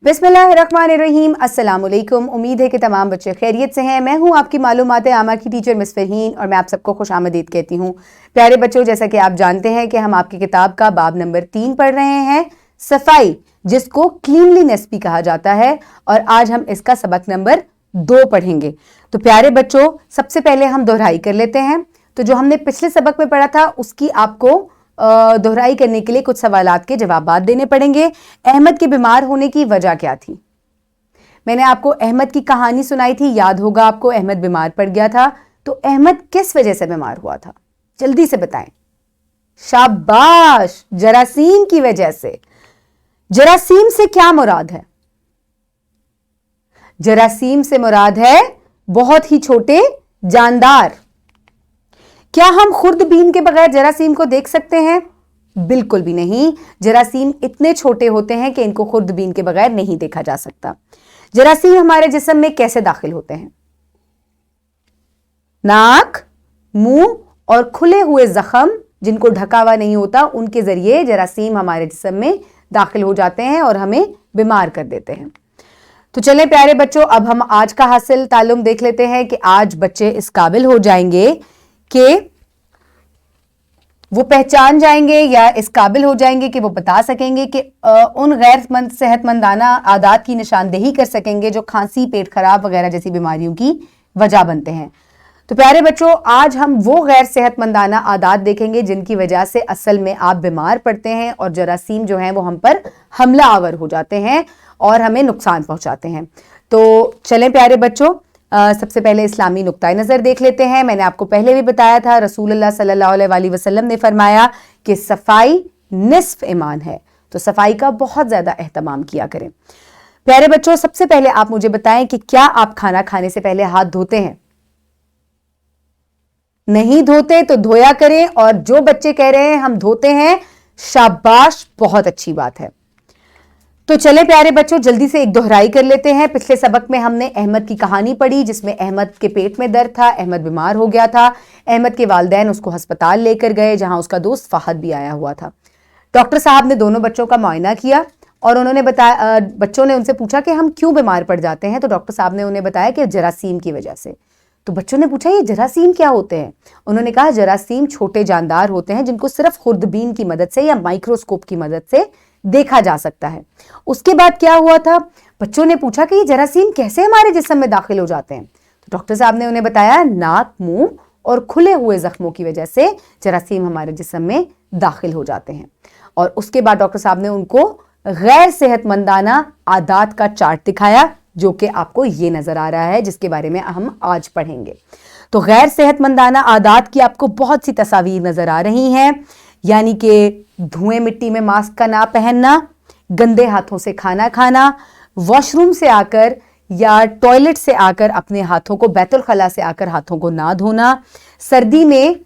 बिस्मिल्लाहिर्रहमानिर्रहीम। अस्सलाम वालेकुम। उम्मीद है कि तमाम बच्चे खैरियत से हैं। मैं हूं आपकी मालूमात आमा की टीचर मिस फरहीन और मैं आप सबको खुशामदीद कहती हूं। प्यारे बच्चों, जैसा कि आप जानते हैं कि हम आपकी किताब का बाब नंबर 3 पढ़ रहे हैं, सफाई, जिसको क्लीनलीनेस भी कहा जाता है, और आज हम इसका सबक नंबर 2 पढ़ेंगे। तो प्यारे बच्चों, सबसे पहले हम दोहराई कर लेते हैं। तो जो हमने पिछले सबक में पढ़ा था उसकी आपको दोहराई करने के लिए कुछ सवालात के जवाबात देने पड़ेंगे। अहमद के बीमार होने की वजह क्या थी? मैंने आपको अहमद की कहानी सुनाई थी, याद होगा आपको। अहमद बीमार पड़ गया था, तो अहमद किस वजह से बीमार हुआ था? जल्दी से बताएं। शाबाश, जरासीम की वजह से। जरासीम से क्या मुराद है? जरासीम से मुराद है बहुत ही छोटे जानदार। क्या हम खुर्दबीन के बगैर जरासीम को देख सकते हैं? बिल्कुल भी नहीं। जरासीम इतने छोटे होते हैं कि इनको खुर्दबीन के बगैर नहीं देखा जा सकता। जरासीम हमारे जिस्म में कैसे दाखिल होते हैं? नाक, मुंह और खुले हुए जख्म जिनको ढका हुआ नहीं होता, उनके जरिए जरासीम हमारे जिस्म में दाखिल हो जाते हैं और हमें बीमार कर देते हैं। तो चलें प्यारे बच्चों, अब हम आज का हासिल तालुम देख लेते हैं कि आज बच्चे इस काबिल हो जाएंगे कि वो पहचान जाएंगे या इस काबिल हो जाएंगे कि वो बता सकेंगे कि उन गैर सेहतमंदाना आदात की निशानदेही कर सकेंगे जो खांसी, पेट खराब वगैरह जैसी बीमारियों की वजह बनते हैं। तो प्यारे बच्चों, आज हम वो गैर सेहतमंदाना आदात देखेंगे जिनकी वजह से असल में आप बीमार पड़ते हैं और जरासीम जो हैं वो हम पर हमला आवर हो जाते हैं और हमें नुकसान पहुंचाते हैं। तो चलें प्यारे बच्चों, सबसे पहले इस्लामी नुक्ता नज़र देख लेते हैं। मैंने आपको पहले भी बताया था, रसूलुल्लाह सल्लल्लाहु अलैहि वसल्लम ने फरमाया कि सफाई निस्फ ईमान है, तो सफाई का बहुत ज्यादा एहतमाम किया करें। प्यारे बच्चों, सबसे पहले आप मुझे बताएं कि क्या आप खाना खाने से पहले हाथ धोते हैं? नहीं धोते तो धोया करें, और जो बच्चे कह रहे हैं हम धोते हैं, शाबाश, बहुत अच्छी बात है। तो चले प्यारे बच्चों, जल्दी से एक दोहराई कर लेते हैं। पिछले सबक में हमने अहमद की कहानी पढ़ी जिसमें अहमद के पेट में दर्द था, अहमद बीमार हो गया था। अहमद के वालिदैन उसको अस्पताल लेकर गए जहां उसका दोस्त फहद भी आया हुआ था। डॉक्टर साहब ने दोनों बच्चों का मुआयना किया और उन्होंने बताया, बच्चों ने उनसे पूछा कि हम क्यों बीमार पड़ जाते हैं, तो डॉक्टर साहब ने उन्हें बताया कि जरासीम की वजह से। तो बच्चों ने पूछा ये जरासीम क्या होते हैं? उन्होंने कहा जरासीम छोटे जानदार होते हैं जिनको सिर्फ खुर्दबीन की मदद से या माइक्रोस्कोप की मदद से देखा जा सकता है। उसके बाद क्या हुआ था? बच्चों ने पूछा कि ये जरासीम कैसे हमारे जिस्म में दाखिल हो जाते हैं? तो डॉक्टर साहब ने उन्हें बताया नाक, मुंह और खुले हुए जख्मों की वजह से जरासीम हमारे जिस्म में दाखिल हो जाते हैं। और उसके बाद डॉक्टर साहब ने उनको गैर सेहतमंदाना आदात का चार्ट दिखाया, जो कि आपको ये नजर आ रहा है, जिसके बारे में हम आज पढ़ेंगे। तो गैर सेहतमंदाना आदात की आपको बहुत सी तस्वीर नजर आ रही हैं, यानी कि धुएं मिट्टी में मास्क का ना पहनना, गंदे हाथों से खाना खाना, वॉशरूम से आकर या टॉयलेट से आकर अपने हाथों को, बैतुल खला से आकर हाथों को ना धोना, सर्दी में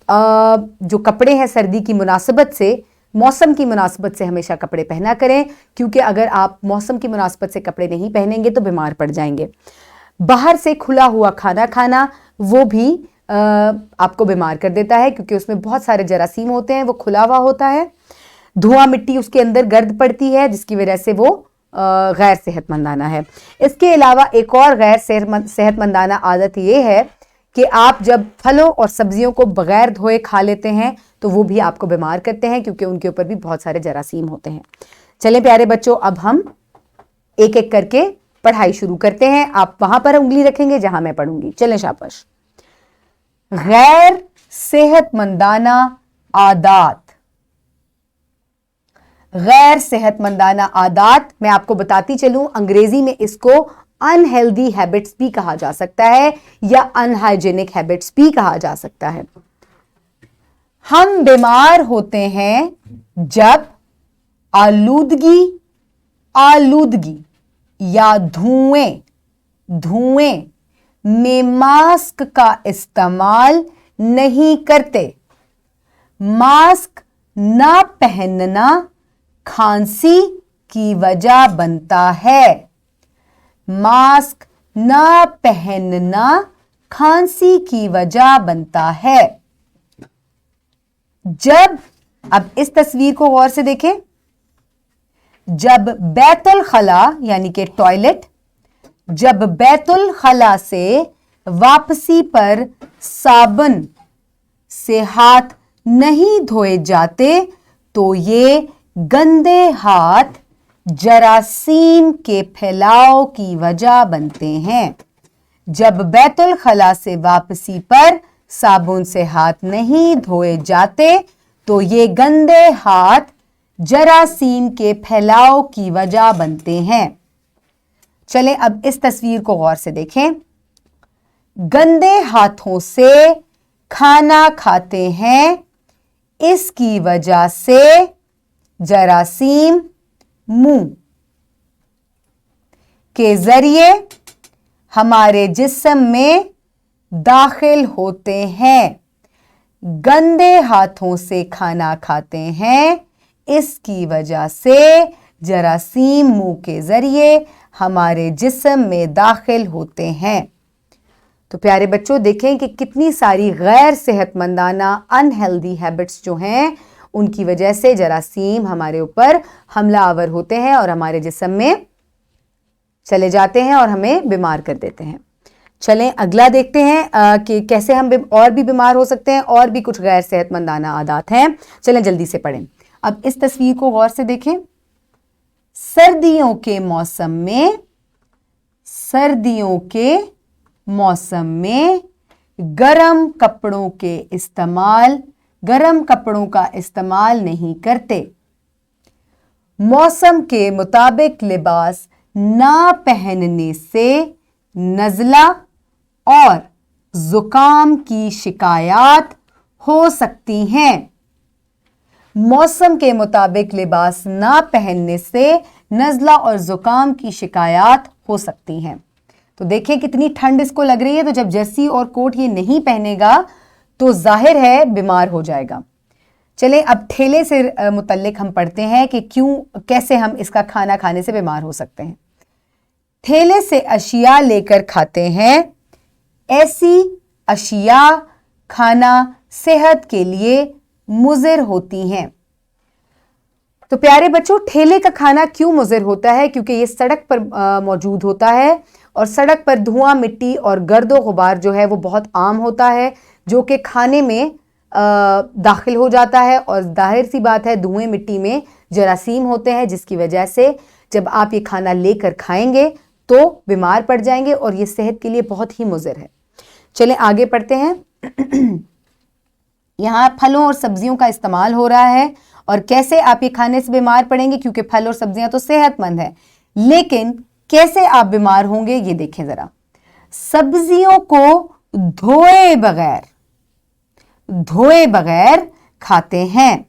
जो कपड़े हैं सर्दी की मुनासिबत से, मौसम की मुनासिबत से हमेशा कपड़े पहना करें, क्योंकि अगर आप मौसम की मुनासिबत से कपड़े नहीं पहनेंगे तो बीमार पड़ जाएंगे। बाहर से खुला हुआ खाना खाना, वो भी आपको बीमार कर देता है क्योंकि उसमें बहुत सारे जरासीम होते हैं, वो खुला हुआ होता है। धुआं मिट्टी उसके अंदर गर्द पड़ती है जिसकी वजह से वो गैर सेहतमंदाना है। इसके अलावा एक और गैर सेहतमंदाना आदत ये है कि आप जब फलों और सब्जियों को बगैर धोए खा लेते हैं तो वो भी आपको बीमार करते हैं क्योंकि उनके ऊपर भी बहुत सारे जरासीम होते हैं। चलें प्यारे बच्चों, अब हम एक एक करके पढ़ाई शुरू करते हैं। आप वहां पर उंगली रखेंगे जहां मैं पढ़ूंगी। चलें, शाबाश। गैर सेहतमंदाना आदात। गैर सेहतमंदाना आदात, मैं आपको बताती चलूं, अंग्रेजी में इसको अनहेल्दी हैबिट्स भी कहा जा सकता है या अनहाइजेनिक हैबिट्स भी कहा जा सकता है। हम बीमार होते हैं जब आलूदगी या धुएं में मास्क का इस्तेमाल नहीं करते। मास्क ना पहनना खांसी की वजह बनता है। मास्क ना पहनना खांसी की वजह बनता है। जब, अब इस तस्वीर को गौर से देखें, जब बैतुल खला यानी कि टॉयलेट, जब बैतुल खला से वापसी पर साबुन से हाथ नहीं धोए जाते तो ये गंदे हाथ जरासीम के फैलाव की वजह बनते हैं। जब बैतुल खला से वापसी पर साबुन से हाथ नहीं धोए जाते तो ये गंदे हाथ जरासीम के फैलाव की वजह बनते हैं। चलें अब इस तस्वीर को गौर से देखें। गंदे हाथों से खाना खाते हैं, इसकी वजह से जरासीम मुंह के जरिए हमारे जिस्म में दाखिल होते हैं। गंदे हाथों से खाना खाते हैं, इसकी वजह से जरासीम मुंह के जरिए हमारे जिस्म में दाखिल होते हैं। तो प्यारे बच्चों देखें कि कितनी सारी गैर सेहतमंदाना अनहेल्दी हैबिट्स जो हैं उनकी वजह से जरासीम हमारे ऊपर हमला आवर होते हैं और हमारे जिस्म में चले जाते हैं और हमें बीमार कर देते हैं। चलें अगला देखते हैं कि कैसे हम और भी बीमार हो सकते हैं। और भी कुछ गैर सेहतमंदाना आदत हैं, चलें जल्दी से पढ़ें। अब इस तस्वीर को गौर से देखें। सर्दियों के मौसम में गरम कपड़ों का इस्तेमाल नहीं करते। मौसम के मुताबिक लिबास ना पहनने से नज़ला और जुकाम की शिकायत हो सकती हैं। मौसम के मुताबिक लिबास ना पहनने से नज़ला और जुकाम की शिकायत हो सकती हैं। तो देखें कितनी ठंड इसको लग रही है, तो जब जर्सी और कोट ये नहीं पहनेगा तो जाहिर है बीमार हो जाएगा। चलें अब ठेले से मुतल्लिक हम पढ़ते हैं कि कैसे हम इसका खाना खाने से बीमार हो सकते हैं। ठेले से अशिया लेकर खाते हैं, ऐसी अशिया खाना सेहत के लिए मुज़िर होती हैं। तो प्यारे बच्चों ठेले का खाना क्यों मुज़िर होता है? क्योंकि ये सड़क पर मौजूद होता है और सड़क पर धुआं, मिट्टी और गर्दो गुबार जो है वो बहुत आम होता है, जो कि खाने में दाखिल हो जाता है और जाहिर सी बात है धुएं मिट्टी में जरासीम होते हैं, जिसकी वजह से जब आप ये खाना लेकर खाएंगे तो बीमार पड़ जाएंगे और ये सेहत के लिए बहुत ही मुज़िर है। चलें आगे पढ़ते हैं। यहाँ फलों और सब्जियों का इस्तेमाल हो रहा है और कैसे आप ये खाने से बीमार पड़ेंगे, क्योंकि फल और सब्जियां तो सेहतमंद है, लेकिन कैसे आप बीमार होंगे ये देखें जरा। सब्जियों को धोए बगैर खाते हैं।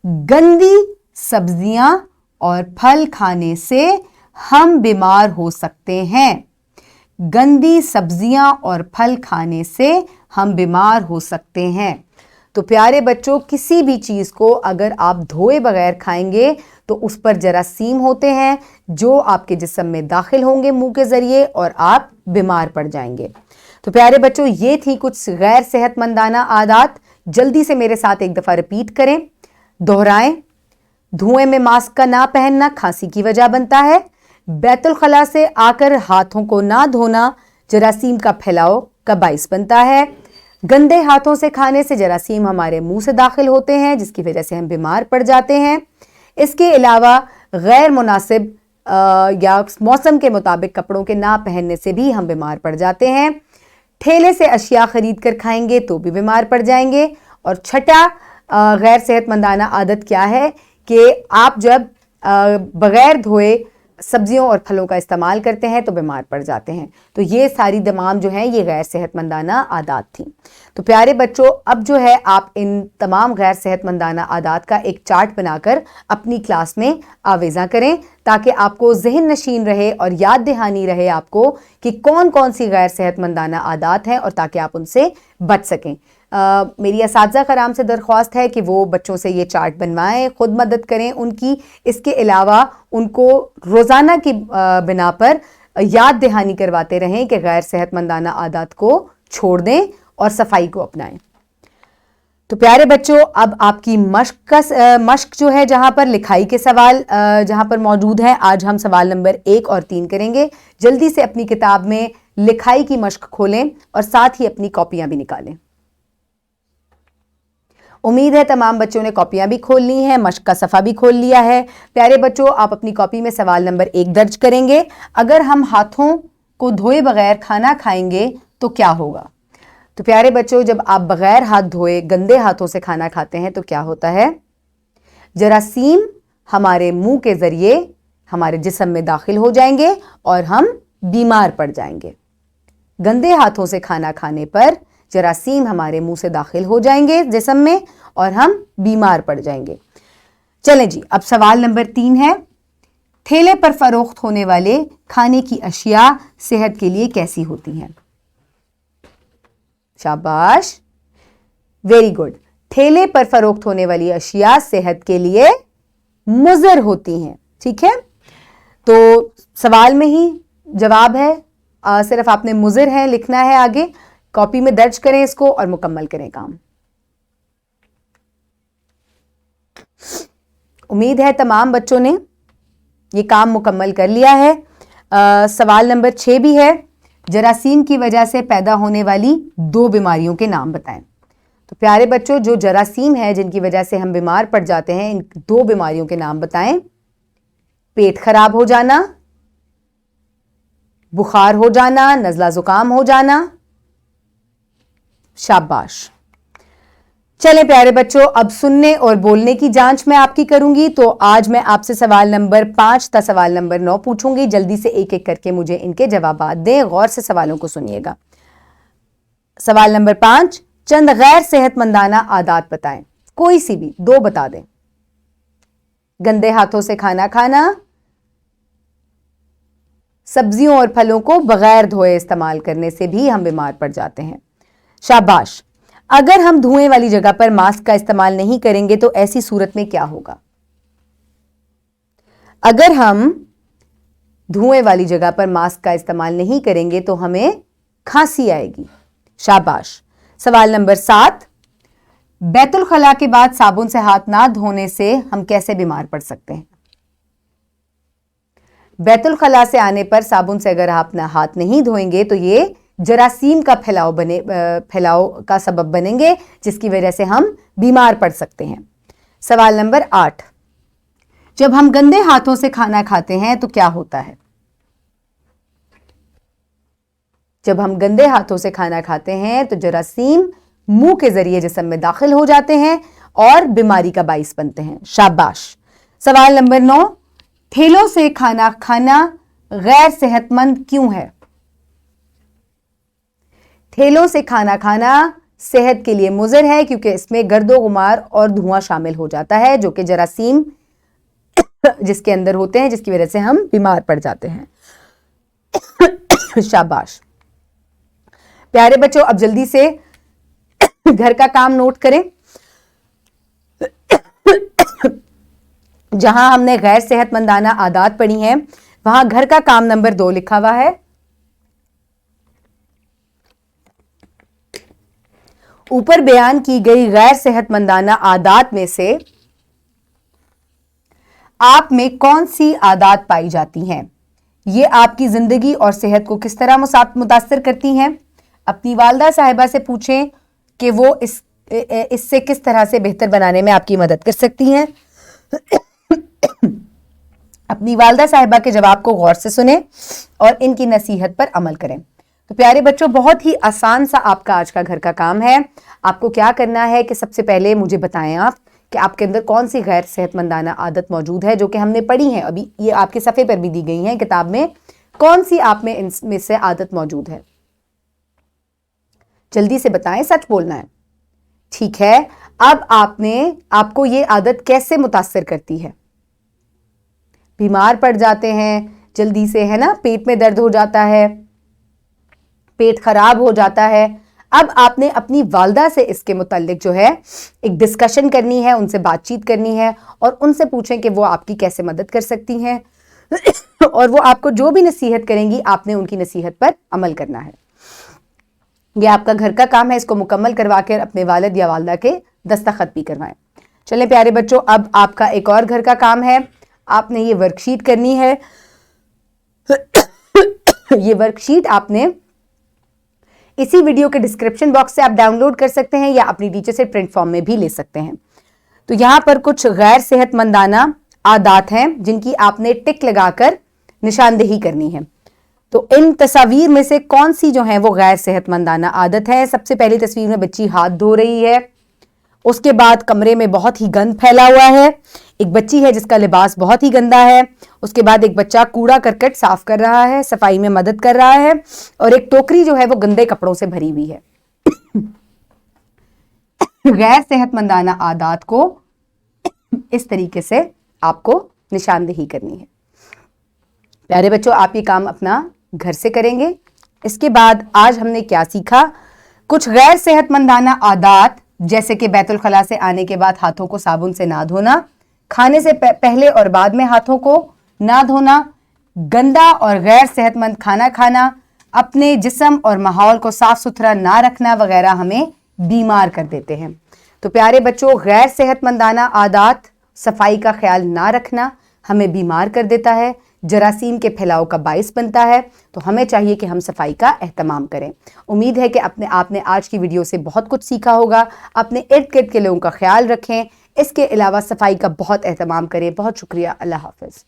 गंदी सब्जियां और फल खाने से हम बीमार हो सकते हैं। गंदी सब्जियां और फल खाने से हम बीमार हो सकते हैं। तो प्यारे बच्चों किसी भी चीज़ को अगर आप धोए बगैर खाएंगे तो उस पर जरासीम होते हैं जो आपके जिस्म में दाखिल होंगे मुंह के ज़रिए और आप बीमार पड़ जाएंगे। तो प्यारे बच्चों ये थी कुछ गैर सेहतमंदाना आदत। जल्दी से मेरे साथ एक दफ़ा रिपीट करें, दोहराएं। धुएं में मास्क का ना पहनना खांसी की वजह बनता है। बैतुल खला से आकर हाथों को ना धोना जरासीम का फैलाव का बाइस बनता है। गंदे हाथों से खाने से जरासीम हमारे मुंह से दाखिल होते हैं, जिसकी वजह से हम बीमार पड़ जाते हैं। इसके अलावा गैर मुनासिब या मौसम के मुताबिक कपड़ों के ना पहनने से भी हम बीमार पड़ जाते हैं। ठेले से अशिया खरीद कर खाएंगे तो भी बीमार पड़ जाएंगे। और छठा गैर सेहतमंदाना आदत क्या है कि आप जब बगैर धोए सब्जियों और फलों का इस्तेमाल करते हैं तो बीमार पड़ जाते हैं। तो ये सारी तमाम जो हैं ये गैर सेहतमंदाना आदत थी। तो प्यारे बच्चों अब जो है आप इन तमाम गैर सेहतमंदाना आदत का एक चार्ट बनाकर अपनी क्लास में आवेज़ा करें, ताकि आपको जहन नशीन रहे और याद दहानी रहे आपको कि कौन कौन सी गैर सेहतमंदाना आदत हैं, और ताकि आप उनसे बच सकें। मेरी असातिज़ा कराम से दरख्वास्त है कि वो बच्चों से ये चार्ट बनवाएं, ख़ुद मदद करें उनकी। इसके अलावा उनको रोज़ाना की बिना पर याद दहानी करवाते रहें कि गैर सेहतमंदाना आदत को छोड़ दें और सफाई को अपनाएं। تو پیارے بچوں اب آپ کی مشق جو ہے جہاں پر لکھائی کے سوال جہاں پر موجود ہیں، آج ہم سوال نمبر 1 اور 3 کریں گے. جلدی سے اپنی کتاب میں لکھائی کی مشق کھولیں اور ساتھ ہی اپنی کاپیاں بھی نکالیں. امید ہے تمام بچوں نے کاپیاں بھی کھول لی ہیں، مشق کا صفحہ بھی کھول لیا ہے. پیارے بچوں آپ اپنی کاپی میں سوال نمبر 1 درج کریں گے. اگر ہم ہاتھوں کو دھوئے بغیر کھانا کھائیں گے تو کیا ہوگا؟ تو پیارے بچوں جب آپ بغیر ہاتھ دھوئے گندے ہاتھوں سے کھانا کھاتے ہیں تو کیا ہوتا ہے؟ جراثیم ہمارے منہ کے ذریعے ہمارے جسم میں داخل ہو جائیں گے اور ہم بیمار پڑ جائیں گے. گندے ہاتھوں سے کھانا کھانے پر جراثیم ہمارے منہ سے داخل ہو جائیں گے جسم میں اور ہم بیمار پڑ جائیں گے. چلیں جی اب سوال نمبر 3 ہے. ٹھیلے پر فروخت ہونے والے کھانے کی اشیاء صحت کے لیے کیسی ہوتی ہیں؟ شاباش، ویری گڈ. ٹھیلے پر فروخت ہونے والی اشیاء صحت کے لیے مضر ہوتی ہیں. ٹھیک ہے، تو سوال میں ہی جواب ہے، صرف آپ نے مضر ہے لکھنا ہے. آگے کاپی میں درج کریں اس کو اور مکمل کریں کام. امید ہے تمام بچوں نے یہ کام مکمل کر لیا ہے. سوال نمبر 6 بھی ہے. جراثیم کی وجہ سے پیدا ہونے والی 2 بیماریوں کے نام بتائیں. تو پیارے بچوں جو جراثیم ہے جن کی وجہ سے ہم بیمار پڑ جاتے ہیں ان 2 بیماریوں کے نام بتائیں. پیٹ خراب ہو جانا، بخار ہو جانا، نزلہ زکام ہو جانا. شاباش. چلیں پیارے بچوں اب سننے اور بولنے کی جانچ میں آپ کی کروں گی. تو آج میں آپ سے سوال نمبر 5 تا سوال نمبر 9 پوچھوں گی. جلدی سے ایک ایک کر کے مجھے ان کے جوابات دیں. غور سے سوالوں کو سنیے گا. سوال نمبر 5، چند غیر صحت مندانہ عادات بتائیں. کوئی سی بھی 2 بتا دیں. گندے ہاتھوں سے کھانا کھانا، سبزیوں اور پھلوں کو بغیر دھوئے استعمال کرنے سے بھی ہم بیمار پڑ جاتے ہیں. شاباش. اگر ہم دھوئیں والی جگہ پر ماسک کا استعمال نہیں کریں گے تو ایسی صورت میں کیا ہوگا؟ اگر ہم دھوئیں والی جگہ پر ماسک کا استعمال نہیں کریں گے تو ہمیں کھانسی آئے گی. شاباش. سوال نمبر 7، بیت الخلاء کے بعد صابن سے ہاتھ نہ دھونے سے ہم کیسے بیمار پڑ سکتے ہیں؟ بیت الخلاء سے آنے پر صابن سے اگر آپ ہاتھ نہیں دھوئیں گے تو یہ جراثیم کا پھیلاؤ کا سبب بنیں گے جس کی وجہ سے ہم بیمار پڑ سکتے ہیں. سوال نمبر 8، جب ہم گندے ہاتھوں سے کھانا کھاتے ہیں تو کیا ہوتا ہے؟ جب ہم گندے ہاتھوں سے کھانا کھاتے ہیں تو جراثیم منہ کے ذریعے جسم میں داخل ہو جاتے ہیں اور بیماری کا باعث بنتے ہیں. شاباش. سوال نمبر 9، ٹھیلوں سے کھانا کھانا غیر صحت مند کیوں ہے؟ ٹھیلوں سے کھانا کھانا صحت کے لیے مضر ہے کیونکہ اس میں گرد و غبار اور دھواں شامل ہو جاتا ہے جو کہ جراثیم جس کے اندر ہوتے ہیں جس کی وجہ سے ہم بیمار پڑ جاتے ہیں. شاباش. پیارے بچوں اب جلدی سے گھر کا کام نوٹ کریں. جہاں ہم نے غیر صحت مندانہ عادات پڑھی ہیں وہاں گھر کا کام نمبر 2 لکھا ہوا ہے. اوپر بیان کی گئی غیر صحت مندانہ عادات میں سے آپ میں کون سی عادات پائی جاتی ہیں؟ یہ آپ کی زندگی اور صحت کو کس طرح متاثر کرتی ہیں؟ اپنی والدہ صاحبہ سے پوچھیں کہ وہ اس سے کس طرح سے بہتر بنانے میں آپ کی مدد کر سکتی ہیں. اپنی والدہ صاحبہ کے جواب کو غور سے سنیں اور ان کی نصیحت پر عمل کریں. تو پیارے بچوں بہت ہی آسان سا آپ کا آج کا گھر کا کام ہے. آپ کو کیا کرنا ہے کہ سب سے پہلے مجھے بتائیں آپ کہ آپ کے اندر کون سی غیر صحت مندانہ عادت موجود ہے جو کہ ہم نے پڑھی ہیں ابھی. یہ آپ کے صفحے پر بھی دی گئی ہیں کتاب میں. کون سی آپ میں ان میں سے عادت موجود ہے؟ جلدی سے بتائیں، سچ بولنا ہے. ٹھیک ہے، اب آپ کو یہ عادت کیسے متاثر کرتی ہے؟ بیمار پڑ جاتے ہیں جلدی سے، ہے نا، پیٹ میں درد ہو جاتا ہے، پیٹ خراب ہو جاتا ہے. اب آپ نے اپنی والدہ سے اس کے متعلق جو ہے ایک ڈسکشن کرنی ہے، ان سے بات چیت کرنی ہے اور ان سے پوچھیں کہ وہ آپ کی کیسے مدد کر سکتی ہیں اور وہ آپ کو جو بھی نصیحت کریں گی آپ نے ان کی نصیحت پر عمل کرنا ہے. یہ آپ کا گھر کا کام ہے، اس کو مکمل کروا کر اپنے والد یا والدہ کے दस्तखत भी करवाएं। चलें प्यारे बच्चों, अब आपका एक और घर का काम है। आपने ये वर्कशीट करनी है। ये वर्कशीट आपने इसी वीडियो के डिस्क्रिप्शन बॉक्स से आप डाउनलोड कर सकते हैं या अपनी टीचर से प्रिंट फॉर्म में भी ले सकते हैं। तो यहां पर कुछ गैर सेहतमंदाना आदात हैं जिनकी आपने टिक लगाकर निशानदेही करनी है। तो इन तस्वीर में से कौन सी जो है वो गैर सेहतमंदाना आदत है? सबसे पहली तस्वीर में बच्ची हाथ धो रही है, उसके बाद कमरे में बहुत ही गंद फैला हुआ है, एक बच्ची है जिसका लिबास बहुत ही गंदा है, उसके बाद एक बच्चा कूड़ा करकट साफ कर रहा है, सफाई में मदद कर रहा है, और एक टोकरी जो है वो गंदे कपड़ों से भरी हुई है। गैर सेहतमंदाना आदात को इस तरीके से आपको निशानदेही करनी है। प्यारे बच्चों, आप ये काम अपना घर से करेंगे। इसके बाद आज हमने क्या सीखा? कुछ गैर सेहतमंदाना आदात, जैसे कि बैतुल खला से आने के बाद हाथों को साबुन से ना धोना, खाने से पहले और बाद में हाथों को ना धोना, गंदा और गैर सेहतमंद खाना खाना, अपने जिस्म और माहौल को साफ सुथरा ना रखना वगैरह हमें बीमार कर देते हैं। तो प्यारे बच्चों, गैर सेहतमंदाना आदात, सफाई का ख्याल ना रखना हमें बीमार कर देता है, जरासीम के फैलाव का बाइस बनता है। तो हमें चाहिए कि हम सफाई का एहतमाम करें। उम्मीद है कि आपने आज की वीडियो से बहुत कुछ सीखा होगा। अपने इर्द गिर्द के लोगों का ख्याल रखें, इसके अलावा सफाई का बहुत एहतमाम करें। बहुत शुक्रिया। अल्लाह हाफिज़।